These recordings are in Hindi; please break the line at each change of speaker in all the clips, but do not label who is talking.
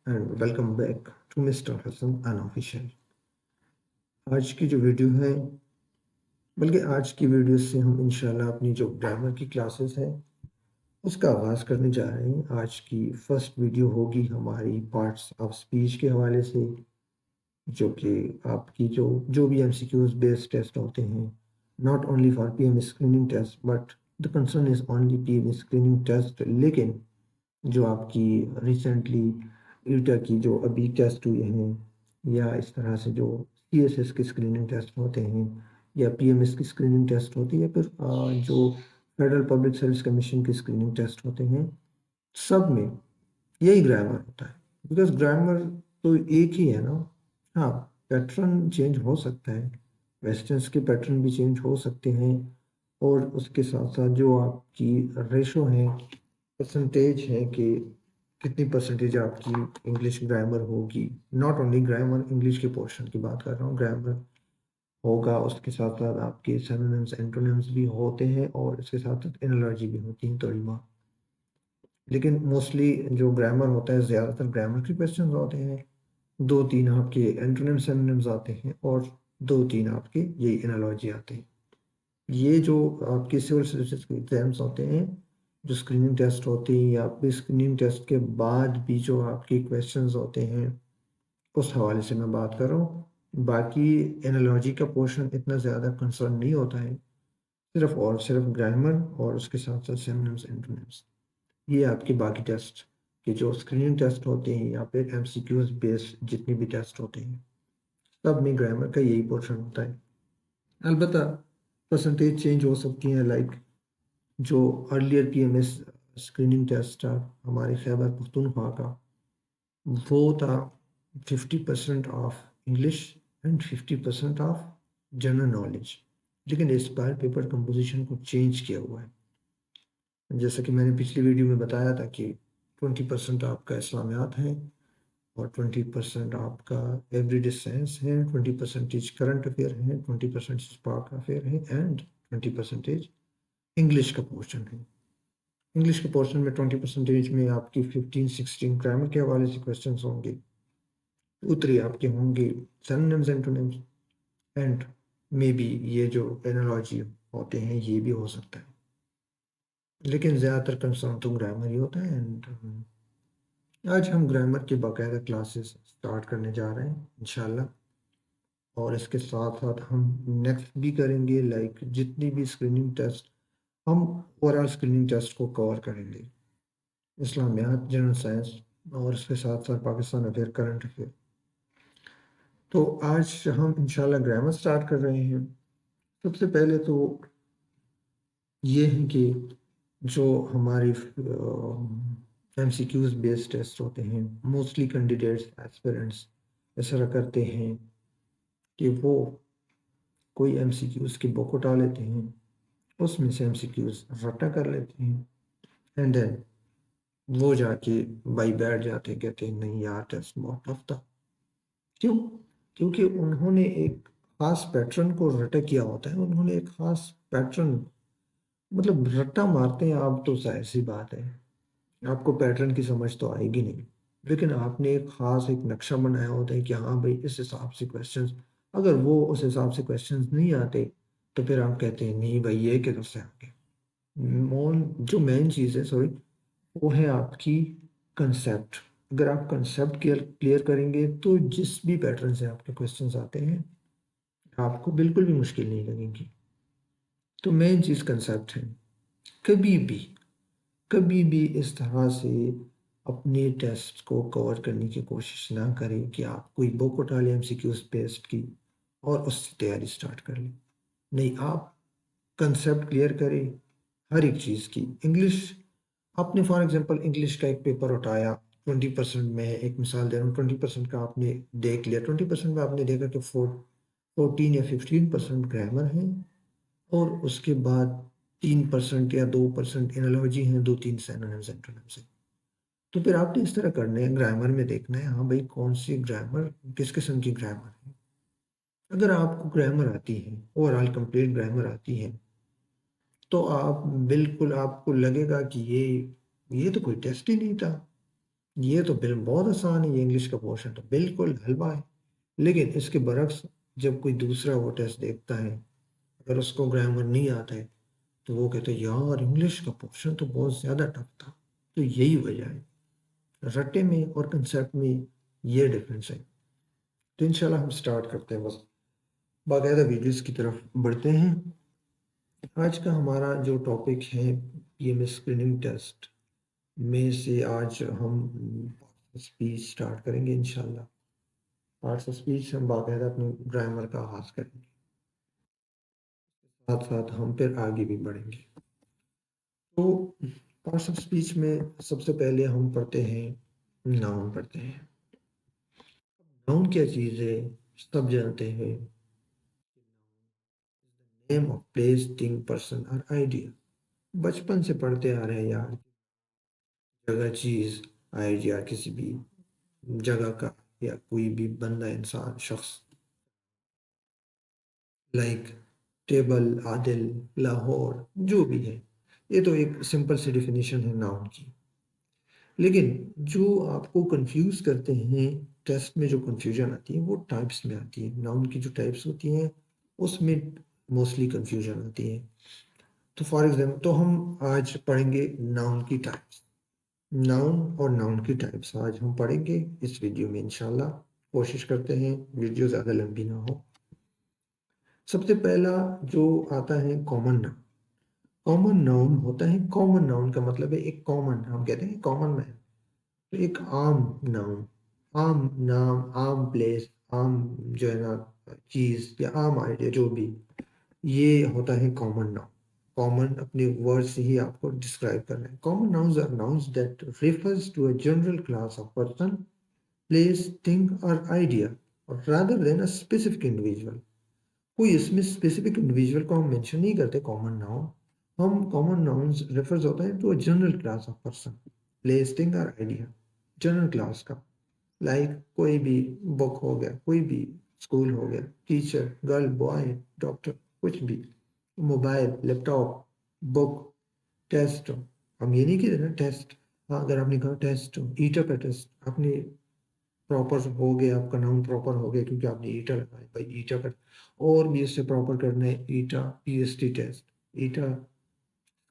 And welcome back to mister Hasan unofficial. आज की जो वीडियो है, बल्कि आज की वीडियो से हम इंशाल्लाह अपनी जो ग्रामर की क्लासेस है उसका आगाज़ करने जा रहे हैं। आज की फर्स्ट वीडियो होगी हमारी पार्ट्स ऑफ स्पीच के हवाले से, जो कि आपकी जो भी एमसीक्यूज बेस्ड टेस्ट होते हैं, not only for PM screening test but the concern is only PM screening test. लेकिन जो आपकी रिसेंटली ईटा की जो अभी टेस्ट हुए हैं, या इस तरह से जो सीएसएस के स्क्रीनिंग टेस्ट होते हैं, या पीएमएस की स्क्रीनिंग टेस्ट होती है, या फिर जो फेडरल पब्लिक सर्विस कमीशन के स्क्रीनिंग टेस्ट होते हैं, सब में यही ग्रामर होता है। बिकॉज ग्रामर तो एक ही है ना। हाँ, पैटर्न चेंज हो सकता है, वेस्टर्न्स के पैटर्न भी चेंज हो सकते हैं, और उसके साथ साथ जो आपकी रेशो है, परसेंटेज है कि कितनी परसेंटेज आपकी इंग्लिश ग्रामर होगी। नॉट ओनली ग्रामर, इंग्लिश के पोर्शन की बात कर रहा हूँ, ग्रामर होगा, उसके साथ साथ आपके सिनोनिम्स एंटोनिम्स भी होते हैं, और इसके साथ साथ एनालॉजी भी होती है थोड़ी बहुत। लेकिन मोस्टली जो ग्रामर होता है, ज़्यादातर ग्रामर के क्वेश्चन होते हैं, दो तीन आपके एंटोनिम सिनोनिम्स आते हैं, और दो तीन आपके यही एनालॉजी आते हैं। ये जो आपके सिविल सर्विसेज के एग्जाम्स होते हैं, जो स्क्रीनिंग टेस्ट होती है, या फिर स्क्रीनिंग टेस्ट के बाद भी जो आपके क्वेश्चंस होते हैं, उस हवाले से मैं बात कर रहा हूँ। बाकी एनालॉजी का पोर्शन इतना ज़्यादा कंसर्न नहीं होता है, सिर्फ और सिर्फ ग्रामर और उसके साथ साथ सिनोनिम्स एंटोनिम्स। ये आपके बाकी टेस्ट के जो स्क्रीनिंग टेस्ट होते हैं, या फिर एमसीक्यूज बेस्ड जितने भी टेस्ट होते हैं, सब में ग्रामर का यही पोर्शन होता है। अलबत्ता परसेंटेज चेंज हो सकती हैं, लाइक जो अर्लियर पीएमएस स्क्रीनिंग टेस्ट था हमारे खैबर पख्तूनख्वा का, वो था 50% of English and 50% of general knowledge. लेकिन इस बार पेपर कंपोजिशन को चेंज किया हुआ है। जैसा कि मैंने पिछली वीडियो में बताया था कि 20% आपका इस्लामियात है, और 20% आपका एवरीडे साइंस है, 20% करंट अफेयर है, 20% स्पार्क अफेयर है, एंड 20% इंग्लिश का पोर्शन है। इंग्लिश के पोर्शन में 20% में आपकी 15-16 ग्रामर के हवाले से क्वेश्चन होंगे, उतरी आपके होंगे synonyms antonyms, and may be ये जो एनालॉजी होते हैं ये भी हो सकता है। लेकिन ज़्यादातर कंसर्न तो ग्रामर ही होता है। एंड आज हम ग्रामर की बाकायदा क्लासेस स्टार्ट करने जा रहे हैं इंशाल्लाह, और इसके साथ साथ हम नेक्स्ट भी करेंगे, लाइक जितनी भी स्क्रीनिंग टेस्ट, हम ओवरऑल स्क्रीनिंग टेस्ट को कवर करेंगे, इस्लामियात, जनरल साइंस, और इसके साथ साथ पाकिस्तान अफेयर, करंट अफेयर। तो आज हम इंशाल्लाह ग्रामर स्टार्ट कर रहे हैं। सबसे पहले तो ये है कि जो हमारी एमसीक्यूज बेस्ड टेस्ट होते हैं, मोस्टली कैंडिडेट्स एस्पिरेंट्स ऐसा करते हैं कि वो कोई एमसीक्यूज की बुक उठा लेते हैं, उसमें से एमसीक्यूज रट्टा कर लेते हैं, एंड देन वो जाके भाई बैठ जाते हैं, कहते हैं नहीं यार टेस्ट बहुत टफ था। क्यों? क्योंकि उन्होंने एक खास पैटर्न को रटा किया होता है, उन्होंने एक खास पैटर्न, मतलब रट्टा मारते हैं आप तो जाहिर सी बात है आपको पैटर्न की समझ तो आएगी नहीं। लेकिन आपने एक खास एक नक्शा बनाया होता है कि हाँ भाई इस हिसाब से क्वेश्चंस, अगर वो उस हिसाब से क्वेश्चंस नहीं आते, तो फिर आप कहते हैं नहीं भाई ये किधर से आ गए। जो मेन चीज़ है, सॉरी, वो है आपकी कंसेप्ट। अगर आप कंसेप्ट क्लियर क्लियर करेंगे तो जिस भी पैटर्न से आपके क्वेश्चंस आते हैं आपको बिल्कुल भी मुश्किल नहीं लगेगी। तो मेन चीज़ कंसेप्ट है। कभी भी कभी भी इस तरह से अपने टेस्ट को कवर करने की कोशिश ना करें कि आप कोई बुक उठा लें एमसीक्यूज बेस्ड की और उससे तैयारी स्टार्ट कर लें। नहीं, आप कंसेप्ट क्लियर करें हर एक चीज़ की। इंग्लिश, आपने फॉर एग्जांपल इंग्लिश का एक पेपर उठाया, 20% में है, एक मिसाल दे रहा हूँ, 20% का आपने देख लिया, 20% में आपने देखा कि 14 या 15% ग्रामर है, और उसके बाद 3% या 2% एनालॉजी हैं, दो तीन सिनोनिम्स एंटोनिम्स हैं। तो फिर आपने इस तरह करना है, ग्रामर में देखना है हाँ भाई कौन सी ग्रामर, किस किस्म की ग्रामर है। अगर आपको ग्रामर आती है, ओवरऑल कंप्लीट ग्रामर आती है, तो आप बिल्कुल, आपको लगेगा कि ये तो कोई टेस्ट ही नहीं था। ये तो बहुत आसान है, ये इंग्लिश का पोर्शन तो बिल्कुल हलवा है। लेकिन इसके बरक्स जब कोई दूसरा वो टेस्ट देखता है, अगर उसको ग्रामर नहीं आता है, तो वो कहते हैं यार इंग्लिश का पोर्शन तो बहुत ज़्यादा टफ था। तो यही वजह है, रट्टे में और कंसेप्ट में ये डिफरेंस है। तो इंशाल्लाह हम स्टार्ट करते हैं, बस बाकायदा वीडियोस की तरफ बढ़ते हैं। आज का हमारा जो टॉपिक है पीएमएस स्क्रीनिंग टेस्ट में से आज हम स्पीच स्टार्ट करेंगे इंशाल्लाह। पार्ट्स ऑफ स्पीच हम बाकायदा अपने ग्रामर का आगाज करेंगे, साथ साथ हम फिर आगे भी बढ़ेंगे। तो पार्ट्स ऑफ स्पीच में सबसे पहले हम पढ़ते हैं, नाउन पढ़ते हैं। नाउन क्या चीज़ है, सब जानते हैं। Name of place, thing, person और आइडिया। बचपन से पढ़ते आ रहे हैं यार, जगह, चीज़, आइडिया, किसी भी जगह का या कोई भी बंदा, इंसान, शख्स। लाइक टेबल, आदिल, लाहौर, जो भी है। ये तो एक सिंपल सी डिफिनीशन है नाउन की। लेकिन जो आपको कंफ्यूज करते हैं, टेस्ट में जो कंफ्यूजन आती है वो टाइप्स में आती है। नाउन की जो टाइप्स होती हैं उसमें मोस्टली कंफ्यूजन आती है। तो फॉर एग्जाम्पल, तो हम आज पढ़ेंगे नाउन की टाइप्स। नाउन और नाउन की टाइप्स आज हम पढ़ेंगे इस वीडियो में इंशाल्लाह। कोशिश करते हैं वीडियो ज़्यादा लंबी ना हो। सबसे पहला जो आता है कॉमन नाउन। कॉमन नाउन होता है, कॉमन नाउन का मतलब है एक कॉमन, हम कहते हैं कॉमन मैन। तो एक आम नाउन, आम नाम, आम प्लेस, आम जो है ना चीज़ या आम आइडिया, जो भी, ये होता है कॉमन नाउन। कॉमन अपने वर्ड से ही आपको डिस्क्राइब करना है। Common nouns are nouns that refers to a general class of person, place, thing और idea rather than a specific individual। कोई इसमें स्पेसिफिक इंडिविजुअल को हम मेंशन नहीं करते कॉमन नाउन। हम कॉमन नाउन्स रेफर्स होता है to a general class of person, place, thing और आइडिया, जनरल क्लास का। लाइक कोई भी बुक हो गया, कोई भी स्कूल हो गया, टीचर, गर्ल, बॉय, डॉक्टर, कुछ भी, मोबाइल, लैपटॉप, बुक, टेस्ट। हम ये नहीं कहते ना टेस्ट। हाँ, अगर आपने कहा टेस्ट, ईटर का टेस्ट, आपने प्रॉपर हो गया, आपका नाउन प्रॉपर हो गया क्योंकि आपने ईटा लगाया भाई, ईटा का। और भी इससे प्रॉपर करना है, ETEA PST test, ETEA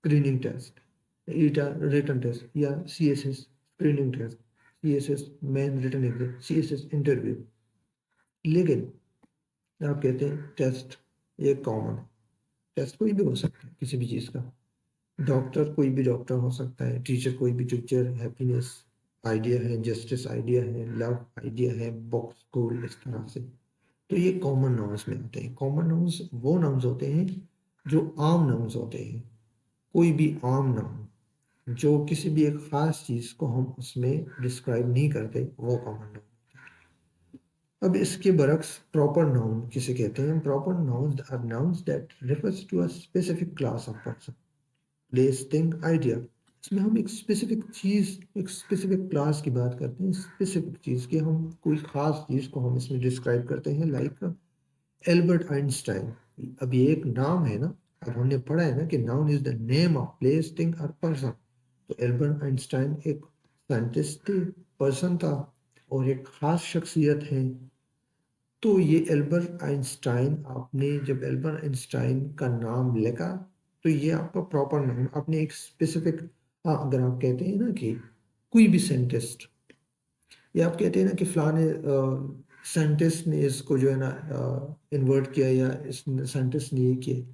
screening test, ETEA written test, या CSS screening test, CSS main written exam, CSS interview. लेकिन आप कहते हैं टेस्ट, ये कॉमन है। टेस्ट कोई भी हो सकता है किसी भी चीज़ का। डॉक्टर कोई भी डॉक्टर हो सकता है, टीचर कोई भी टीचर, हैप्पीनेस आइडिया है, जस्टिस आइडिया है, लव आइडिया है, बुक, स्कूल, इस तरह से। तो ये कॉमन नाउन्स में आते हैं। कॉमन नाउन्स वो नाउन्स होते हैं जो आम नाउन्स होते हैं। कोई भी आम नाउन जो किसी भी एक खास चीज़ को हम उसमें डिस्क्राइब नहीं करते, वो कॉमन नाउन। अब इसके बरक्स प्रॉपर नाउन किसे कहते हैं? Proper nouns are nouns that refers to a specific class of person, place, thing, idea. इसमें हम एक स्पेसिफिक चीज़, एक स्पेसिफिक क्लास की बात करते हैं, स्पेसिफिक चीज़ की, हम कोई खास चीज़ को हम इसमें डिस्क्राइब करते हैं। Like Albert Einstein. अब ये एक नाम है ना, अब हमने पढ़ा है ना कि noun is the name of place, thing और पर्सन। तो एल्बर्ट आइंस्टाइन एक साइंटिस्ट थे, पर्सन था, और एक खास शख्सियत है। तो ये एल्बर्ट आइंस्टाइन, आपने जब एल्बर्ट आइंस्टाइन का नाम लिखा, तो ये आपका प्रॉपर नाम, आपने एक स्पेसिफिक। हाँ, अगर आप कहते हैं ना कि कोई भी साइंटिस्ट, या आप कहते हैं ना कि फलाने साइंटिस्ट ने इसको जो है ना इन्वर्ट किया, या इस साइंटिस्ट ने ये किया,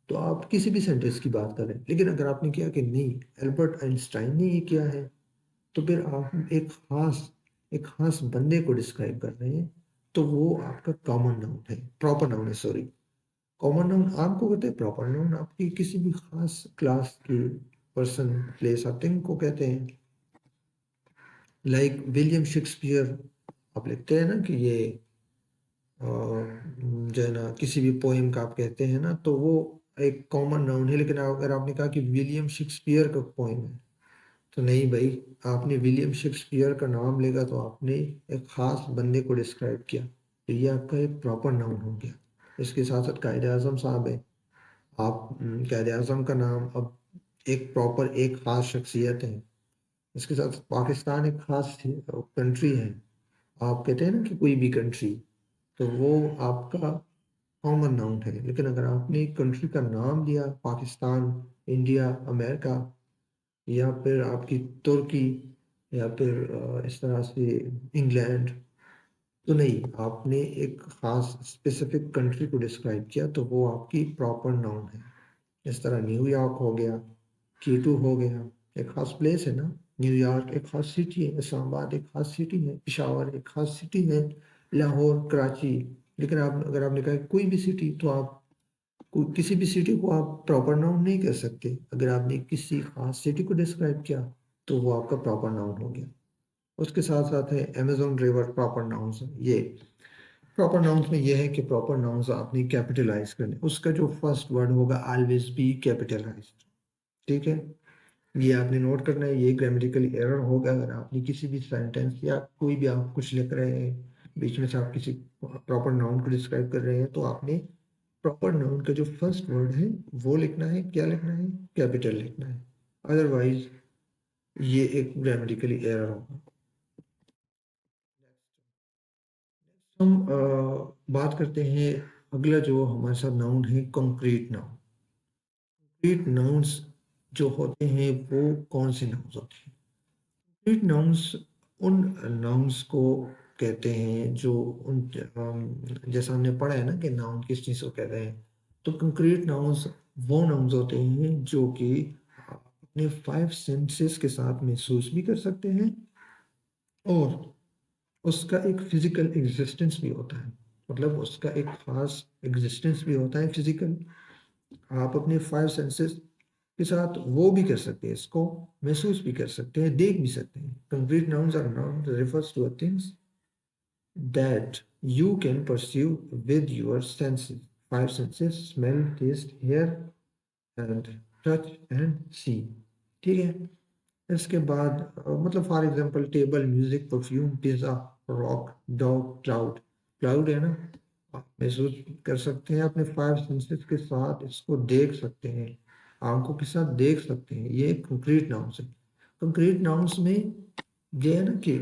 तो आप किसी भी साइंटिस्ट की बात करें। लेकिन अगर आपने किया कि नहीं, एल्बर्ट आइंस्टाइन ने ये किया है, तो फिर आप एक खास बंदे को डिस्क्राइब कर रहे हैं। तो वो आपका कॉमन नाउन है, प्रॉपर नाउन है, सॉरी। कॉमन नाउन आपको कहते हैं, प्रॉपर नाउन आपकी किसी भी खास क्लास की, पर्सन, प्लेस और थिंग को कहते हैं। लाइक विलियम शेक्सपियर, आप लिखते हैं ना कि ये जो है ना किसी भी पोएम का आप कहते हैं ना, तो वो एक कॉमन नाउन है। लेकिन अगर आपने कहा कि विलियम शेक्सपियर का पोएम है, तो नहीं भाई, आपने विलियम शेक्सपियर का नाम लेगा तो आपने एक खास बंदे को डिस्क्राइब किया, तो ये आपका एक प्रॉपर नाउन हो गया। इसके साथ साथ कायदे आजम साहब है। आप कायदे आजम का नाम अब एक प्रॉपर एक खास शख्सियत है। इसके साथ पाकिस्तान एक खास कंट्री है। आप कहते हैं ना कि कोई भी कंट्री, तो वो आपका कॉमन नाउन है। लेकिन अगर आपने एक कंट्री का नाम लिया, पाकिस्तान, इंडिया, अमेरिका, या फिर आपकी तुर्की, या फिर इस तरह से इंग्लैंड, तो नहीं, आपने एक खास स्पेसिफिक कंट्री को डिस्क्राइब किया तो वो आपकी प्रॉपर नाउन है। इस तरह न्यूयॉर्क हो गया, कीटू हो गया, एक खास प्लेस है ना। न्यूयॉर्क एक खास सिटी है, इस्लामाबाद एक खास सिटी है, पेशावर एक खास सिटी है, लाहौर, कराची। लेकिन आप अगर आपने कहा कोई भी सिटी, तो आप किसी भी सिटी को आप प्रॉपर नाउन नहीं कह सकते। अगर आपने किसी खास सिटी को डिस्क्राइब किया तो वो आपका प्रॉपर नाउन हो गया। उसके साथ साथ है अमेजोन रिवर, प्रॉपर नाउन्स। ये प्रॉपर नाउन्स में ये है कि प्रॉपर नाउन्स आपने कैपिटलाइज करने, उसका जो फर्स्ट वर्ड होगा ऑलवेज बी कैपिटलाइज्ड। ठीक है, ये आपने नोट करना है। ये ग्रामेटिकल एरर होगा अगर आपने किसी भी सेंटेंस या कोई भी आप कुछ लिख रहे हैं, बीच में से आप किसी प्रॉपर नाउन को डिस्क्राइब कर रहे हैं, तो आपने प्रॉपर नाउन का जो फर्स्ट वर्ड है वो लिखना है। क्या लिखना है? कैपिटल लिखना है। अदरवाइज ये एक ग्रामेटिकली एरर होगा। हम बात करते हैं, अगला जो हमारे साथ नाउन है कंक्रीट नाउन। कंक्रीट नाउन्स जो होते हैं वो कौन से नाउन्स होते हैं? कंक्रीट नाउन्स उन नाउन्स को कहते हैं जो उन जैसा हमने पढ़ा है ना कि नाउन किस चीज़ को कहते हैं। तो कंक्रीट नाउन्स वो नाउन्स होते हैं जो कि अपने फाइव सेंसेस के साथ महसूस भी कर सकते हैं, और उसका एक फिजिकल एग्जिस्टेंस भी होता है। मतलब उसका एक खास एग्जिस्टेंस भी होता है फिजिकल। आप अपने फाइव सेंसेस के साथ वो भी कर सकते हैं, इसको महसूस भी कर सकते हैं, देख भी सकते हैं। Concrete nouns are noun refers to a things that you can perceive with your senses, five senses: smell, taste, hear and touch and see। ठीक है, इसके बाद मतलब for example table, music, perfume, pizza, rock, dog, cloud. Cloud है ना, आप महसूस कर सकते हैं अपने फाइव सेंसेस के साथ, इसको देख सकते हैं, आंखों के साथ देख सकते हैं। ये कंक्रीट नाउन्स है। कंक्रीट नाउन्स में ये है ना कि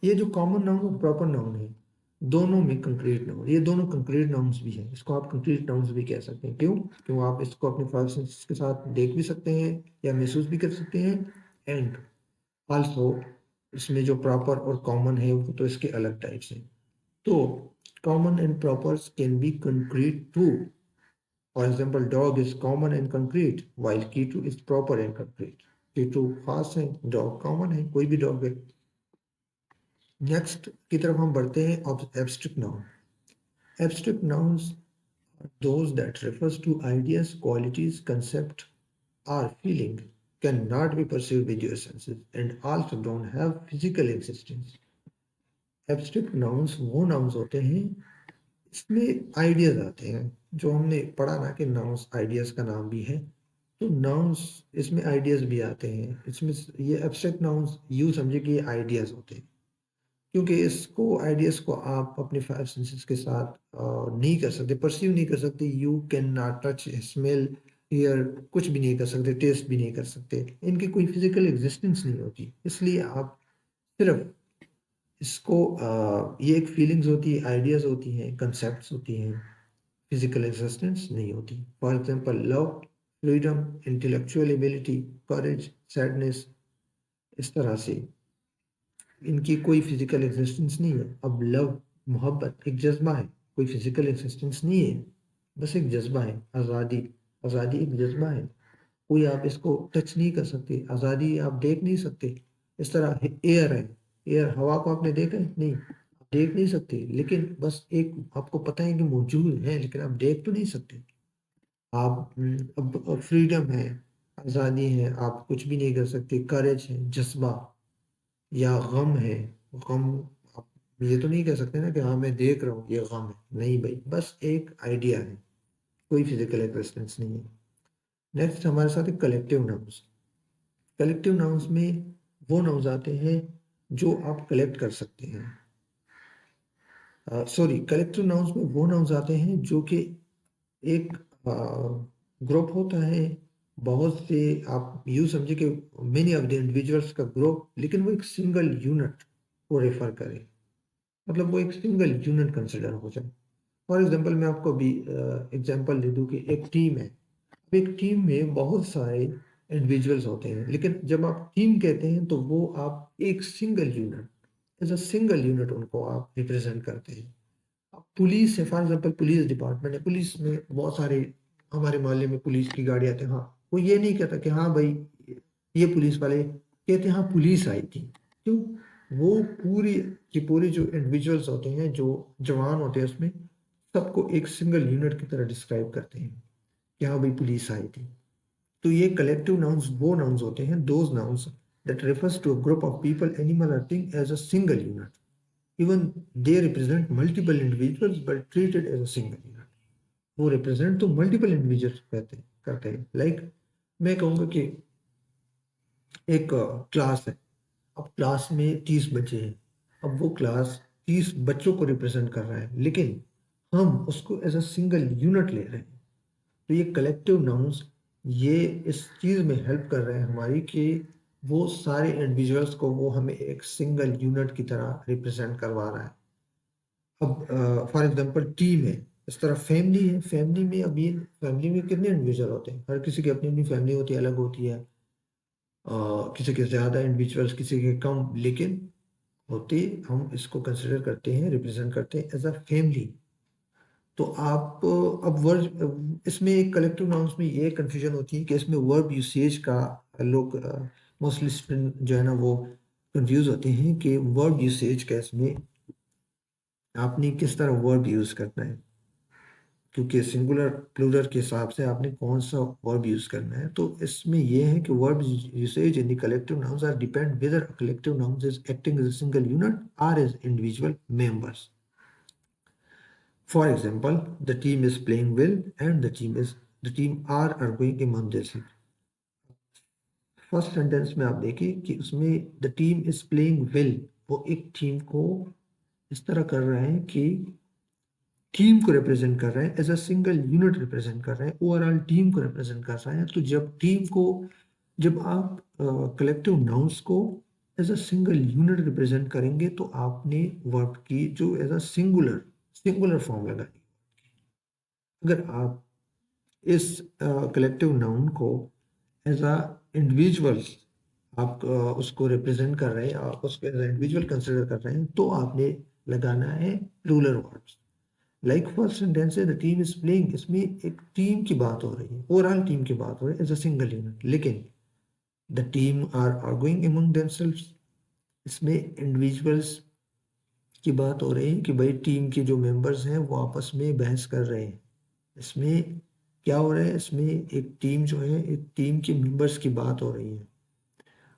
ये जो कॉमन नाउन और प्रॉपर नाउन है, दोनों में कंक्रीट नाउन, ये दोनों कंक्रीट नाउन्स भी हैं। इसको आप कंक्रीट नाउन्स भी कह सकते हैं। क्यों? क्यों आप इसको अपने फाइव सेंसेस के साथ देख भी सकते हैं या महसूस भी कर सकते हैं। एंड आल्सो इसमें जो प्रॉपर और कॉमन है वो तो इसके अलग टाइप्स हैं। तो common and propers can be concrete too. For example dog is common and concrete while Kittu is proper and concrete. Kittu खास है, डॉग कॉमन है, कोई भी डॉग है। नेक्स्ट की तरफ हम बढ़ते हैं, abstract noun. Abstract nouns those that refers to ideas, qualities, concept or feeling cannot be perceived with your senses and also don't have physical existence। Abstract nouns वो नाउन्स होते हैं, इसमें आइडियाज आते हैं। जो हमने पढ़ा ना कि नाउन्स आइडियाज का नाम भी है, तो नाउन्स इसमें आइडियाज भी आते हैं। इसमें ये एब्स्ट्रैक्ट नाउन्स यूँ समझे कि ये आइडियाज होते हैं, क्योंकि इसको आइडियाज को आप अपने फाइव सेंसेस के साथ नहीं कर सकते, परसीव नहीं कर सकते। You can not touch, smell, here, कुछ भी नहीं कर सकते, टेस्ट भी नहीं कर सकते। इनकी कोई फिजिकल एग्जिस्टेंस नहीं होती। इसलिए आप सिर्फ इसको ये एक फीलिंग्स होती है, आइडियाज होती हैं, कंसेप्ट्स होती हैं, फिजिकल एग्जिस्टेंस नहीं होती। For example love, freedom, intellectual ability, courage, sadness, इस तरह से इनकी कोई फिजिकल एग्जिस्टेंस नहीं है। अब लव, मोहब्बत एक जज्बा है, कोई फिजिकल एग्जिस्टेंस नहीं है, बस एक जज्बा है। आज़ादी, आज़ादी एक जज्बा है, कोई आप इसको टच नहीं कर सकते। आज़ादी आप देख नहीं सकते। इस तरह एयर है, एयर, हवा को आपने देखा है? नहीं, आप देख नहीं सकते, लेकिन बस एक आपको पता है कि मौजूद है, लेकिन आप देख तो नहीं सकते। आप अब फ्रीडम है, आज़ादी है, आप कुछ भी नहीं कर सकते। करेज है, जज्बा, या गम है, गम, आप ये तो नहीं कह सकते ना कि हाँ मैं देख रहा हूँ ये गम है। नहीं भाई, बस एक आइडिया है, कोई फिजिकल एग्जिस्टेंस नहीं है। नेक्स्ट हमारे साथ है कलेक्टिव नाउन्स। कलेक्टिव नाउन्स में वो नाउन्स आते हैं जो आप कलेक्ट कर सकते हैं। सॉरी, कलेक्टिव नाउन्स में वो नाउन्स आते हैं जो कि एक ग्रुप होता है, बहुत से आप यूँ समझिए कि मेनी ऑफ द इंडिविजुअल्स का ग्रुप, लेकिन वो एक सिंगल यूनिट को रेफर करे, मतलब वो एक सिंगल यूनिट कंसिडर हो जाए। फॉर एग्जांपल मैं आपको अभी एग्जांपल दे दूं कि एक टीम है। अब एक टीम में बहुत सारे इंडिविजुअल्स होते हैं, लेकिन जब आप टीम कहते हैं तो वो आप एक single unit, as a single unit उनको आप रिप्रेजेंट करते हैं। अब पुलिस है, फॉर एग्जांपल पुलिस डिपार्टमेंट है, पुलिस में बहुत सारे, हमारे मोहल्ले में पुलिस की गाड़ी आती है। हाँ, वो ये नहीं कहता कि हाँ भाई ये पुलिस वाले, कहते हैं हाँ पुलिस आई थी। क्यों? वो पूरी की पूरी जो इंडिविजुअल्स होते हैं, जो जवान होते हैं उसमें, सबको एक सिंगल यूनिट की तरह डिस्क्राइब करते हैं कि हाँ भाई पुलिस आई थी। तो ये कलेक्टिव नाउन्स वो नाउन्स होते हैं, those nouns that refers to a group of people, animal और thing as a single unit, even they represent multiple individuals but treated as a single unit. वो रिप्रेजेंट तो मल्टीपल इंडिविजुअल्स कहते करते हैं। लाइक मैं कहूँगा कि एक क्लास है। अब क्लास में 30 बच्चे हैं। अब वो क्लास 30 बच्चों को रिप्रेजेंट कर रहा है, लेकिन हम उसको एज अ सिंगल यूनिट ले रहे हैं। तो ये कलेक्टिव नाउन्स ये इस चीज़ में हेल्प कर रहे हैं हमारी, कि वो सारे इंडिविजुअल्स को वो हमें एक सिंगल यूनिट की तरह रिप्रेजेंट करवा रहा है। अब फॉर एग्जांपल टीम है, इस तरह फैमिली है। फैमिली में, अब ये फैमिली में कितने इंडिविजुअल होते हैं? हर किसी की अपनी अपनी फैमिली होती है, अलग होती है। किसी के ज़्यादा इंडिविजुअल्स, किसी के कम, लेकिन होते हम इसको कंसिडर करते हैं, रिप्रेजेंट करते हैं एज अ फैमिली। तो आप अब वर्ड, इसमें एक कलेक्टिव नाउन्स में ये कंफ्यूजन होती है कि इसमें वर्ब यूसेज का लोग मोस्टली स्टूडेंट जो है ना वो कंफ्यूज होते हैं कि वर्ब यूसेज का इसमें आपने किस तरह वर्ब यूज करना है, क्योंकि सिंगुलर प्लूरल के हिसाब से आपने कौन सा वर्ब यूज करना है। तो इसमें यह है कि verb usage in the collective nouns are depend whether a collective nouns is acting as a single unit or as individual members. For example, the team is playing well and the team are arguing among themselves. First sentence में आप देखिए कि उसमें the team is playing well, वो एक टीम को इस तरह कर रहे हैं कि टीम को रिप्रेजेंट कर रहे हैं, as a single unit represent कर रहे हैं, ओवरऑल टीम को रिप्रेजेंट कर रहे हैं। तो जब टीम को, जब आप कलेक्टिव नाउन्स को as a single unit represent करेंगे तो आपने वर्ब की जो as a singular singular form लगानी। अगर आप इस कलेक्टिव नाउन को एज अ इंडिविजुअल आप उसको रिप्रेजेंट कर रहे हैं, आप उसको एज अ इंडिविजुअल कंसिडर कर रहे हैं, तो आपने लगाना है plural words. Like first sentence है द टीम इज प्लेइंग, इसमें एक टीम की बात हो रही है, ओवरऑल टीम की बात हो रही है एज अ सिंगल यूनिट। लेकिन the team are arguing among themselves, इसमें इंडिविजुअल्स की बात हो रही है कि भाई टीम के जो मेंबर्स हैं वो आपस में बहस कर रहे हैं। इसमें क्या हो रहा है? इसमें एक टीम जो है, एक टीम के मेंबर्स की बात हो रही है।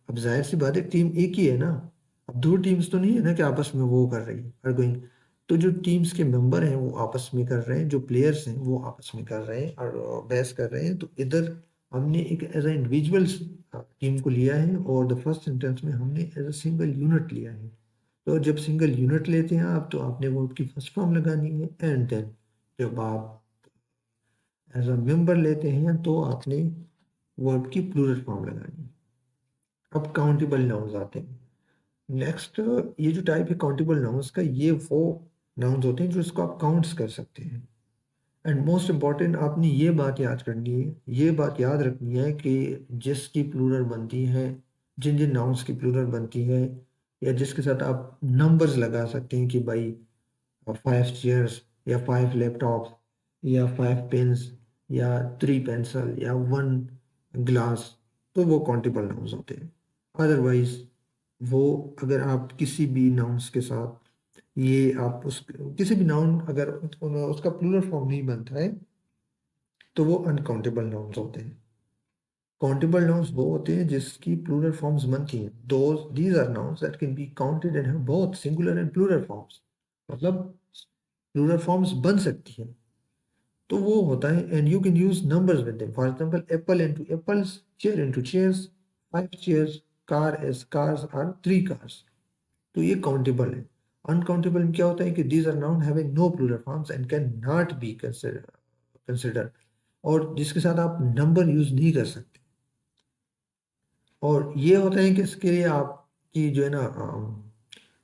अब जाहिर सी बात है टीम एक ही है ना, अब दो टीम्स तो नहीं है ना कि आपस में वो कर रही है आर्गुइंग। तो जो टीम्स के मेंबर हैं वो आपस में कर रहे हैं, जो प्लेयर्स हैं वो आपस में कर रहे हैं और बहस कर रहे हैं। तो इधर हमने एक एज ए इंडिविजुअल टीम को लिया है, और द फर्स्ट सेंटेंस में हमने एज अ सिंगल यूनिट लिया है। तो जब सिंगल यूनिट लेते हैं आप, तो आपने वर्ब की फर्स्ट फॉर्म लगानी है, एंड देन जब आप एज अ मेंबर लेते हैं तो आपने वर्ब की प्लूरल फॉर्म लगानी है। अब काउंटेबल नाउन्स आते हैं। नेक्स्ट, ये जो टाइप है काउंटेबल नाउन्स का, ये वो नाउन्स होते हैं जो इसको आप काउंट्स कर सकते हैं। एंड मोस्ट इम्पॉर्टेंट आपने ये बात याद करनी है, ये बात याद रखनी है कि जिसकी प्लूरल बनती है, जिन जिन नाउन्स की प्लूरल बनती है, या जिसके साथ आप नंबर्स लगा सकते हैं कि भाई 5 चेयर्स या 5 लैपटॉप्स या 5 पेन्स या 3 पेंसिल या 1 ग्लास, तो वो काउंटेबल नाउन्स होते हैं। अदरवाइज वो, अगर आप किसी भी नाउन्स के साथ, ये आप उस किसी भी नाउन अगर उसका प्लूरल फॉर्म नहीं बनता है तो वो अनकाउंटेबल नाउन्स होते हैं। काउंटेबल नाउन्स वो होते हैं जिसकी प्लूरल फॉर्म्स बनती हैं। Those these are nouns that can be counted and have both singular and plural forms, मतलब प्लूरल फॉर्म्स बन सकती हैं। तो वो होता है, and you can use numbers with them. For example apple into apples, chair into chairs, 5 chairs, car as cars are 3 cars. तो ये काउंटेबल है। अनकाउंटेबल में क्या होता है कि these are noun having no plural forms and can not be consider. और जिसके साथ आप नंबर यूज नहीं कर सकते। और ये होता है कि इसके लिए आपकी जो है ना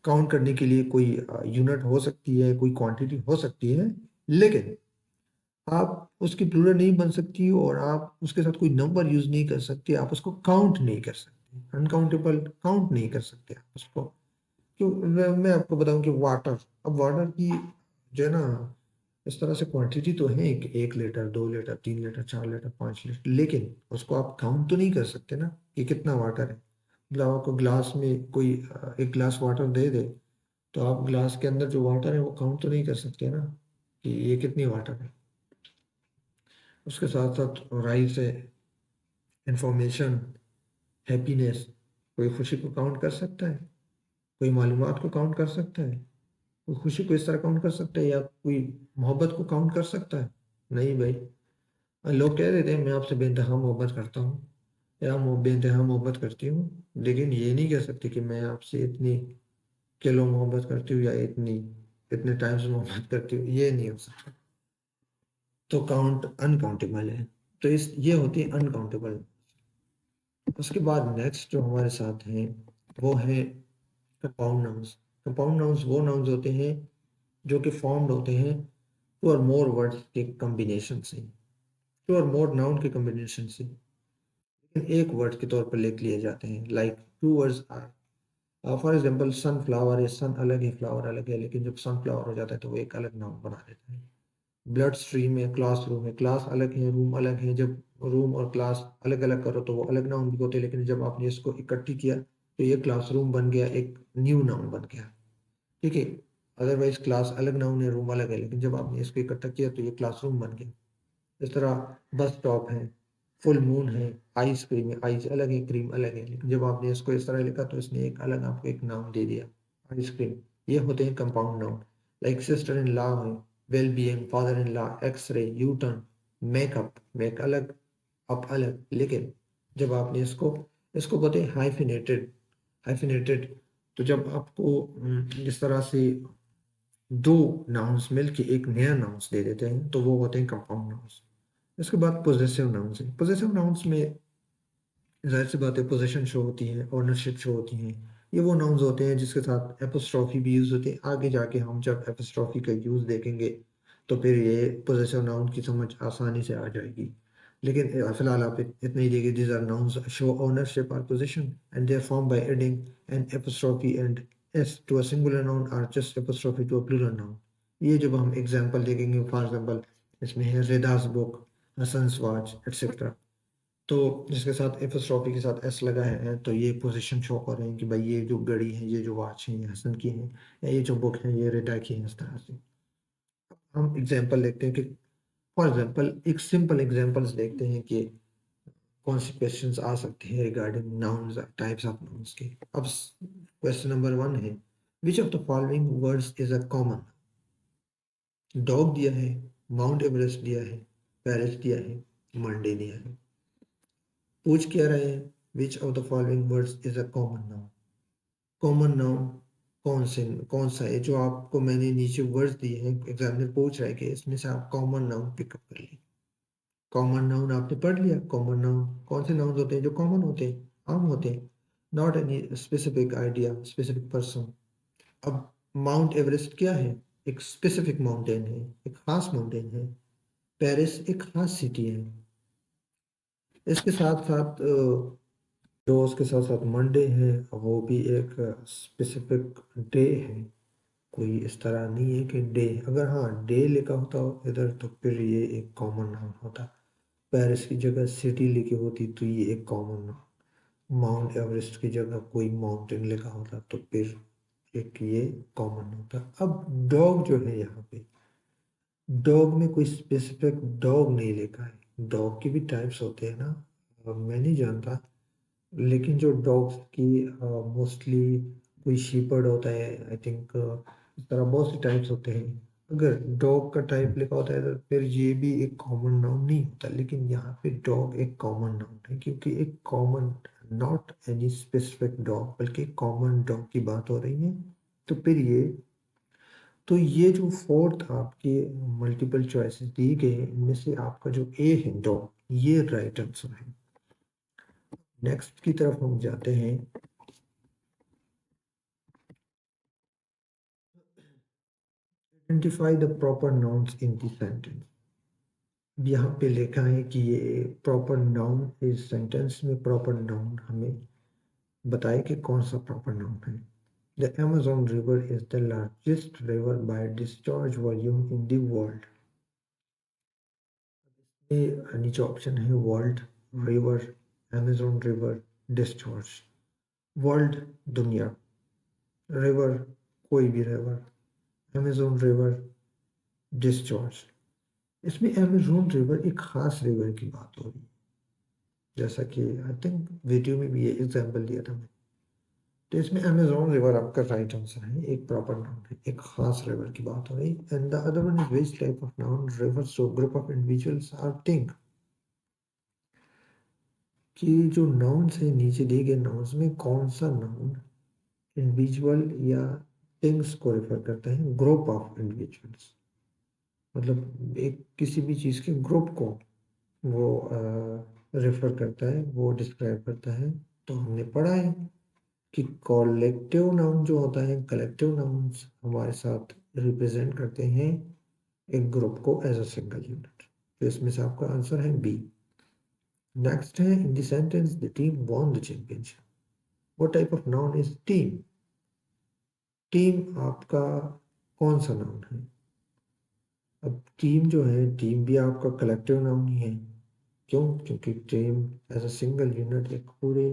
काउंट करने के लिए कोई यूनिट हो सकती है, कोई क्वांटिटी हो सकती है, लेकिन आप उसकी प्लूरल नहीं बन सकती और आप उसके साथ कोई नंबर यूज नहीं कर सकते, आप उसको काउंट नहीं कर सकते, अनकाउंटेबल काउंट नहीं कर सकते आप उसको। क्यों? मैं आपको बताऊं कि वाटर, अब वाटर की जो है ना इस तरह से क्वांटिटी तो है कि 1 litre, 2 litre, 3 litre, 4 litre, 5 litre, लेकिन उसको आप काउंट तो नहीं कर सकते ना कि कितना वाटर है। मतलब आपको ग्लास में कोई एक ग्लास वाटर दे दे, तो आप ग्लास के अंदर जो वाटर है वो काउंट तो नहीं कर सकते ना कि ये कितनी वाटर है। उसके साथ साथ राइस है, इंफॉर्मेशन, हैप्पीनेस, कोई खुशी को काउंट कर सकता है, कोई मालूमात को काउंट कर सकता है, कोई खुशी को इस तरह काउंट कर सकता है, या कोई मोहब्बत को काउंट कर सकता है? नहीं भाई। लोग कह देते हैं मैं आपसे बेइंतहा मोहब्बत करता हूँ या बेइंतहा मोहब्बत करती हूँ, लेकिन ये नहीं कह सकते कि मैं आपसे इतनी किलो मोहब्बत करती हूँ या इतनी इतने टाइम्स मोहब्बत करती हूँ, ये नहीं हो सकता। तो काउंट अनकाउंटेबल है। तो इस ये होती है अनकाउंटेबल। उसके बाद नेक्स्ट जो हमारे साथ हैं वो है कंपाउंड नाउन्स। कंपाउंड नाउन्स वो नाउन्स होते हैं जो कि फॉर्म्ड होते हैं टू और मोर वर्ड्स के कॉम्बिनेशन से, टू और मोर नाउन के कॉम्बिनेशन से, लेकिन एक वर्ड के तौर पर लिख लिए जाते हैं। Like two words are, for example sunflower है, सन अलग है, फ्लावर अलग है, लेकिन जब सनफ्लावर हो जाता है तो वो एक अलग नाउन बना देता है। ब्लड स्ट्रीम है, क्लासरूम है, क्लास अलग है, रूम अलग है, जब रूम और क्लास अलग अलग करो तो वो अलग नाउन भी होते हैं, लेकिन जब आपने इसको इकट्ठी किया तो ये क्लासरूम बन गया, एक न्यू नाउन बन गया। ठीक है। अदरवाइज क्लास अलग नाउन है, रूम अलग है, लेकिन जब आपने इसको इकट्ठा किया तो ये क्लासरूम बन गया। इस तरह बस स्टॉप है, फुल मून है, आइसक्रीम है, आइस अलग है, क्रीम अलग है, लेकिन जब आपने इसको इस तरह लिखा तो इसने एक अलग आपको एक नाम दे दिया, आइसक्रीम। ये होते हैं compound noun. Like sister in law है, well being, father in law, X ray, U turn, makeup, make अलग, अप अलग, लेकिन जब आपने इसको इसको बोलते हैं हाइफिनेटेड। हाइफिनेटेड। तो जब आपको इस तरह से दो नाउन्स मिलके एक नया नाउन्स दे देते हैं तो वो होते हैं कंपाउंड नाउन्स। इसके बाद पोजेसिव नाउन्स है। पोजेसिव नाउन्स में जाहिर सी बात है पोजीशन शो होती है, ओनरशिप शो होती है। ये वो नाउन्स होते हैं जिसके साथ एपोस्ट्रॉफी भी यूज होती है। आगे जाके हम जब एपोस्ट्रॉफी का यूज देखेंगे तो फिर ये पोजेसिव नाउन की समझ आसानी से आ जाएगी। लेकिन फिलहाल आप इतना ही देखिए, these are nouns show ownership और position and they are form by adding an apostrophe and S to a singular noun और just apostrophe to a plural noun. ये जब हम एग्जांपल देखेंगे, फॉर एग्जांपल इसमें है रेदास बुक, हसन्स वॉच, एटसेट्रा। तो जिसके साथ एपोस्ट्रोफी के साथ एस लगा है तो ये पोजीशन शो कर रहे हैं कि भाई ये जो घड़ी है, ये जो वॉच है, ये हसन की है, या ये जो बुक है ये रेडा की है, इस तरह से। हम एग्जांपल देखते हैं कि फॉर एग्जांपल एक सिंपल एग्जांपल्स देखते हैं कि कौन सी क्वेश्चंस आ सकते हैं regarding nouns, types of nouns के। अब क्वेश्चन नंबर 1 है, which of the following words is a common? Dog दिया है, माउंट एवरेस्ट दिया है, पेरिस दिया है, मंडे दिया है। पूछ क्या रहे हैं, विच of the following words is a common noun? Common noun कौन सा है जो आपको मैंने नीचे वर्ड्स दिए हैं, एग्जामिनर पूछ रहा है कि इसमें से आप कॉमन नाउन पिकअप कर लिए। कॉमन नाउन आपने पढ़ लिया। कॉमन नाउन कौन से नाउन होते हैं जो कॉमन होते हैं, आम होते हैं, not any specific idea, specific person. अब माउंट एवरेस्ट क्या है? एक स्पेसिफिक माउंटेन है, एक खास माउंटेन है। पेरिस एक खास सिटी है। इसके साथ साथ जो उसके साथ साथ मंडे है वो भी एक स्पेसिफिक डे है। कोई इस तरह नहीं है कि डे, अगर हाँ डे लिखा होता हो इधर तो फिर ये एक कॉमन नाउन होता। पेरिस की जगह सिटी लिखी होती तो ये एक कॉमन नाउन। माउंट एवरेस्ट की जगह कोई माउंटेन लिखा होता तो फिर एक ये कॉमन होता। अब डॉग जो है यहाँ पे, डॉग में कोई स्पेसिफिक डॉग नहीं लिखा है। डॉग की भी टाइप्स होते हैं ना, मैं नहीं जानता, लेकिन जो डॉग्स की मोस्टली कोई शीपर्ड होता है आई थिंक, इस तरह बहुत से टाइप्स होते हैं। अगर डॉग का टाइप लिखा होता है तो फिर ये भी एक कॉमन नाउन नहीं होता, लेकिन यहाँ पे डॉग एक कॉमन नाउन है क्योंकि एक common, not any specific dog, बल्कि कॉमन डॉग की बात हो रही है। तो फिर ये तो ये जो फोर्थ आपके मल्टीपल चॉइसेस दी गए हैं, इनमें से आपका जो ए है डॉग, ये राइट आंसर है। नेक्स्ट की तरफ हम जाते हैं। Identify the proper nouns in the sentence. यहाँ पे लिखा है कि ये प्रॉपर नाउन, इस सेंटेंस में प्रॉपर नाउन हमें बताए कि कौन सा प्रॉपर नाउन है। The Amazon river is the largest river by discharge volume in the world। ये नीचे ऑप्शन है world, river, Amazon river, discharge. World दुनिया, रिवर कोई भी रिवर, Amazon रिवर, डिस्चार्ज। इसमें Amazon रिवर एक खास रिवर की बात हो रही है, जैसा कि आई थिंक वीडियो में भी ये एग्जांपल दिया था मैं। तो इसमें Amazon रिवर आपका राइट आंसर है, एक प्रॉपर नाउन है, एक खास रिवर की बात हो रही। And the other one is which type of noun refers to group of individuals or thing. कि जो नाउन्स है नीचे दिए गए नाउन्स में कौन सा नाउन इंडिविजुअल या थिंग्स को रेफर करता है, ग्रुप ऑफ इंडिविजुअल्स, मतलब एक किसी भी चीज़ के ग्रुप को वो रेफर करता है, वो डिस्क्राइब करता है। तो हमने पढ़ा है कि कॉलेक्टिव नाउन जो होता है, कलेक्टिव नाउन्स हमारे साथ रिप्रेजेंट करते हैं एक ग्रुप को एज अ सिंगल यूनिट। तो इसमें से आपका आंसर है बी। नेक्स्ट है in the sentence the team won the championship. What type of noun is team. Team आपका कौन सा नाउन है। अब टीम जो है, टीम भी आपका कलेक्टिव नाउन ही है। क्यों? क्योंकि team as a single unit एक पूरे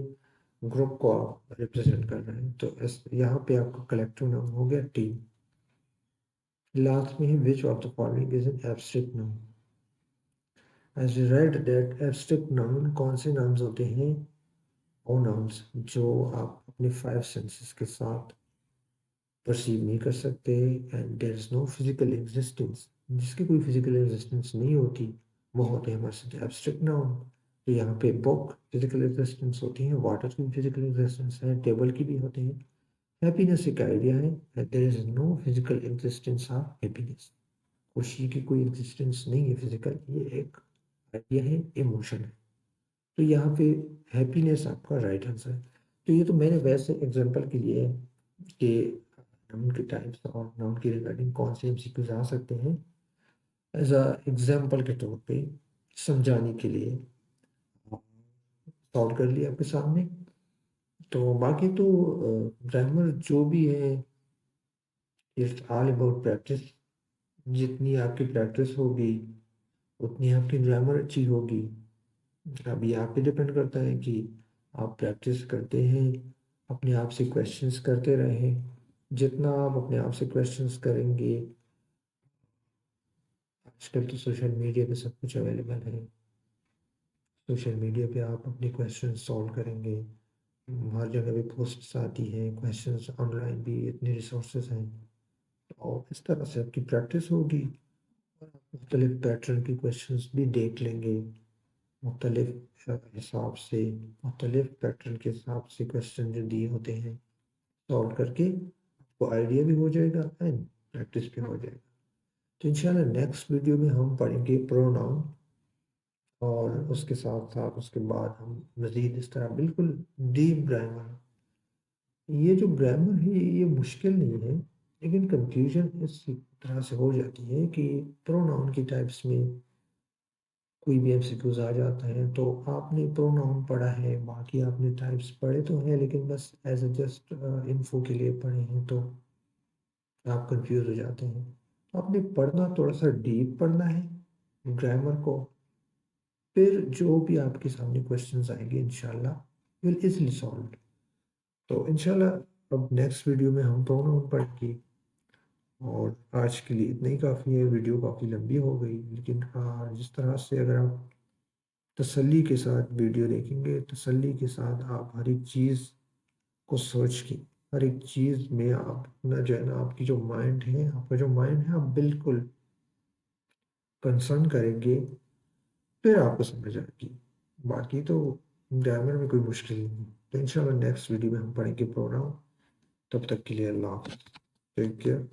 ग्रुप को आप रिप्रेजेंट कर रहे हैं, तो यहाँ पे आपका कलेक्टिव नाउन हो गया टीम। लास्ट में है which of the following is an abstract noun. As we read that abstract noun कौन से नाउन्स होते हैं, वो नाउन्स जो आप अपने 5 सेंसेस के साथ परसीव नहीं कर सकते and there is no physical existence, जिसकी कोई फिजिकल एग्जिस्टेंस नहीं होती, वो होते हैं हमारे साथ एब्स्ट्रैक्ट नाउन। तो यहाँ पे बुक फिजिकल एग्जिस्टेंस होती है, वाटर की फिजिकल एग्जिस्टेंस है, टेबल की भी होते हैं। हैप्पीनेस एक आइडिया है, there is no physical existence of happiness, खुशी की कोई एग्जिस्टेंस नहीं है फिजिकल, ये एक आइडिया है, इमोशन है। तो यहाँ पे हैप्पीनेस आपका राइट आंसर है। तो ये तो मैंने वैसे एग्जांपल के लिए कि नाउन के टाइप्स और नाउन की रिगार्डिंग कौन से एमसीक्यूज आ सकते हैं, एज अ एग्जांपल के तौर पे समझाने के लिए सॉल्व कर लिया आपके सामने। तो बाकी तो ग्रामर जो भी है, इट्स ऑल अबाउट प्रैक्टिस। जितनी आपकी प्रैक्टिस होगी उतनी आपकी ग्रामर अच्छी होगी। अब ये आप पे डिपेंड करता है कि आप प्रैक्टिस करते हैं, अपने आप से क्वेश्चंस करते रहें। जितना आप अपने आप से क्वेश्चंस करेंगे, आजकल तो सोशल मीडिया पे सब कुछ अवेलेबल है, सोशल मीडिया पे आप अपने क्वेश्चन सॉल्व करेंगे, हर जगह पे पोस्ट्स आती हैं, क्वेश्चंस ऑनलाइन भी इतने रिसोर्सेज हैं। और इस तरह से आपकी प्रैक्टिस होगी और आप मुख्तलिफ पैटर्न के क्वेश्चंस भी देख लेंगे, मुख्तलिफ हिसाब से, मुख्तलिफ पैटर्न के हिसाब से क्वेश्चन जो दिए होते हैं सॉल्व करके आपको आइडिया भी हो जाएगा एंड प्रैक्टिस भी हो जाएगा। तो इंशाल्लाह नेक्स्ट वीडियो में हम पढ़ेंगे प्रोनाउन, और उसके साथ साथ उसके बाद हम मज़ीद इस तरह बिल्कुल डीप ग्रामर। ये जो ग्रामर है ये मुश्किल नहीं है, लेकिन कंफ्यूजन इस तरह से हो जाती है कि प्रोनाउन की टाइप्स में कोई भी एमसीक्यूज आ जाता है, तो आपने प्रोनाउन पढ़ा है, बाकी आपने टाइप्स पढ़े तो हैं, लेकिन बस एज अ जस्ट इन्फो के लिए पढ़े हैं, तो आप कंफ्यूज हो जाते हैं। तो आपने पढ़ना थोड़ा सा डीप पढ़ना है ग्रामर को, फिर जो भी आपके सामने क्वेश्चंस आएंगे इंशाल्लाह विल इजीली सॉल्व। तो इंशाल्लाह अब नेक्स्ट वीडियो में हम प्रोनाउन पढ़ेंगे। और आज के लिए इतना ही काफ़ी है, वीडियो काफ़ी लंबी हो गई, लेकिन हाँ जिस तरह से अगर आप तसल्ली के साथ वीडियो देखेंगे, तसल्ली के साथ आप हर एक चीज़ को सोच के, हर एक चीज़ में आप अपना जो है ना, आपकी जो माइंड है, आपका जो माइंड है, आप बिल्कुल कंसर्न करेंगे, फिर आपको समझ आएगी। बाकी तो ग्रामर में कोई मुश्किल नहीं है। तो इंशाल्लाह नेक्स्ट वीडियो में हम पढ़ेंगे प्रोनाउन। तब तक के लिए अल्लाह हाफ़िज़। Take care.